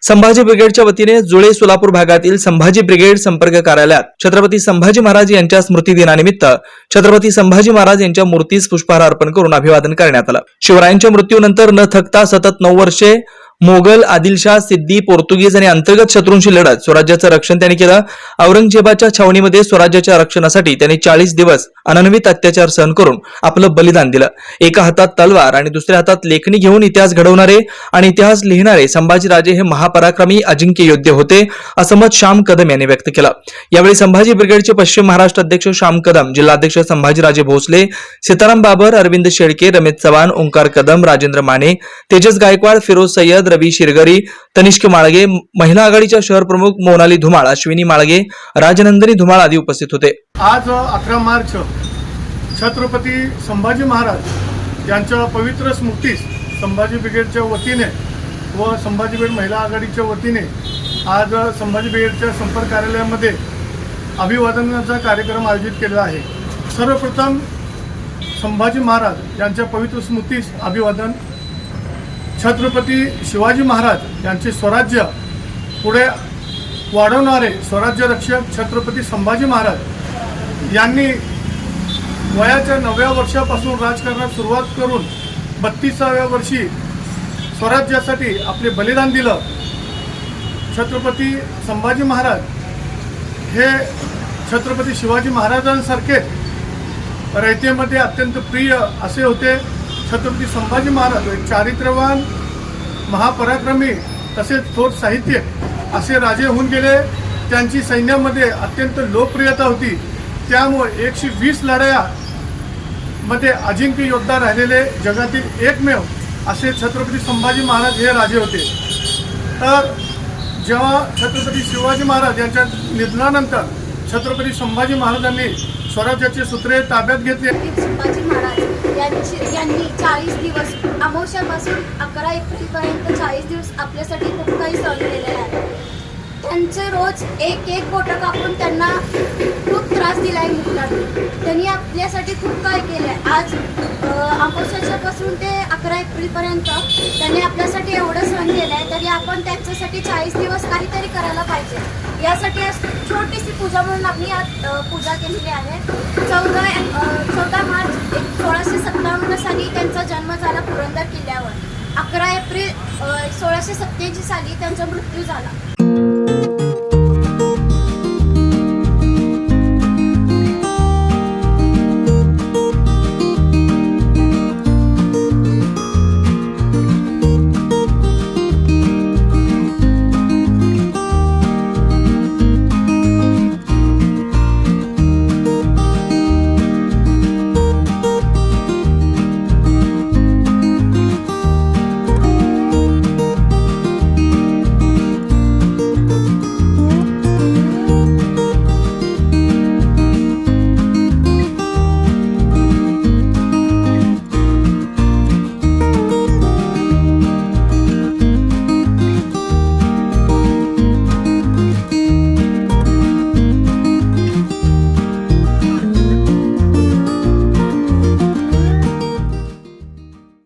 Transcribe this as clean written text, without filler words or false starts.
संभाजी ब्रिगेडच्या वतीने जुळे सोलापूर भागातील संभाजी ब्रिगेड संपर्क कार्यालयात छत्रपती संभाजी महाराज यांच्या स्मृती दिनानिमित्त छत्रपती संभाजी महाराज यांच्या मूर्तीस पुष्पहार अर्पण करून अभिवादन करण्यात आलं। शिवरायांच्या मृत्यूनंतर न थकता सतत 9 वर्षे मोगल, आदिलशाह, सिद्धी, पोर्तुगीज आणि अंतर्गत शत्रूंशी लढत स्वराज्याचं रक्षण त्यांनी केलं। औरंगजेबाच्या छावणीमध्ये स्वराज्याच्या रक्षणासाठी त्यांनी 40 दिवस अनन्वित अत्याचार सहन करून आपलं बलिदान दिलं। एका हातात तलवार आणि दुसऱ्या हातात लेखणी घेऊन इतिहास घडवणारे आणि इतिहास लिहिणारे संभाजीराजे हे महापराक्रमी अजिंक्य योद्धे होते, असं मत श्याम कदम यांनी व्यक्त केलं। यावेळी संभाजी ब्रिगेडचे पश्चिम महाराष्ट्र अध्यक्ष श्याम कदम, जिल्हाध्यक्ष संभाजीराजे भोसले, सीताराम बाबर, अरविंद शेळके, रमेश चव्हाण, ओंकार कदम, राजेंद्र माने, तेजस गायकवाड, फिरोज सय्यद, रवी शिरगरी, तनिष्क माळगे, महिला आघाडीच्या शहर प्रमुख मोनाली धुमाळ, अश्विनी माळगे, राजनंदिनी धुमाळ आदी उपस्थित होते। आज 11 मार्च छत्रपती संभाजी महाराज यांच्या पवित्र स्मृतीस संभाजी ब्रिगेडच्या वतीने व संभाजी ब्रिगेड महिला आघाडीच्या वतीने आज संभाजी ब्रिगेडच्या संपर्क कार्यालयामध्ये अभिवादनाचा कार्यक्रम आयोजित केला आहे। सर्वप्रथम संभाजी महाराज यांच्या पवित्र स्मृतीस अभिवादन। छत्रपती शिवाजी महाराज यांचे स्वराज्य पुढे वाढवणारे स्वराज्य रक्षक छत्रपती संभाजी महाराज यांनी वयाच्या 9व्या वर्षापासून राजकारणात सुरुवात करून 32व्या वर्षी स्वराज्यासाठी आपले बलिदान दिलं। छत्रपती संभाजी महाराज हे छत्रपती शिवाजी महाराजांसारखे रयतेमध्ये अत्यंत प्रिय असे होते। छत्रपती संभाजी महाराज एक चारित्र्यवान, महापराक्रमी तसेच थोर साहित्य असे राजे होऊन गेले। त्यांची सैन्यामध्ये अत्यंत लोकप्रियता होती, त्यामुळे 120 लढायांमध्ये अजिंक्य योद्धा राहिलेले जगातील एकमेव असे छत्रपती संभाजी महाराज हे राजे होते। तर जेव्हा छत्रपती शिवाजी महाराज यांच्या निधनानंतर छत्रपती संभाजी महाराजांनी स्वराज्याचे सूत्रे ताब्यात घेतले। संभाजी महाराज यांनी 40 दिवस अमावस्यापासून 11 एप्रिलपर्यंत 40 दिवस आपल्यासाठी खूप काही सहन केलेले आहे। त्यांचे रोज एक बोटं कापून त्यांना खूप त्रास दिला आहे मुलांनी। त्यांनी आपल्यासाठी खूप काही केलं आहे। आज अमावस्यापासून ते 11 एप्रिलपर्यंत त्यांनी आपल्यासाठी एवढं सहन केलं आहे, तरी आपण त्यांच्यासाठी 40 दिवस काहीतरी करायला पाहिजे। यासाठी छोटीशी पूजा म्हणून आम्ही आज पूजा केलेली आहे। 14 मार्च 1657 साली त्यांचा जन्म झाला पुरंदर किल्ल्यावर। 11 एप्रिल 1687 साली त्यांचा मृत्यू झाला।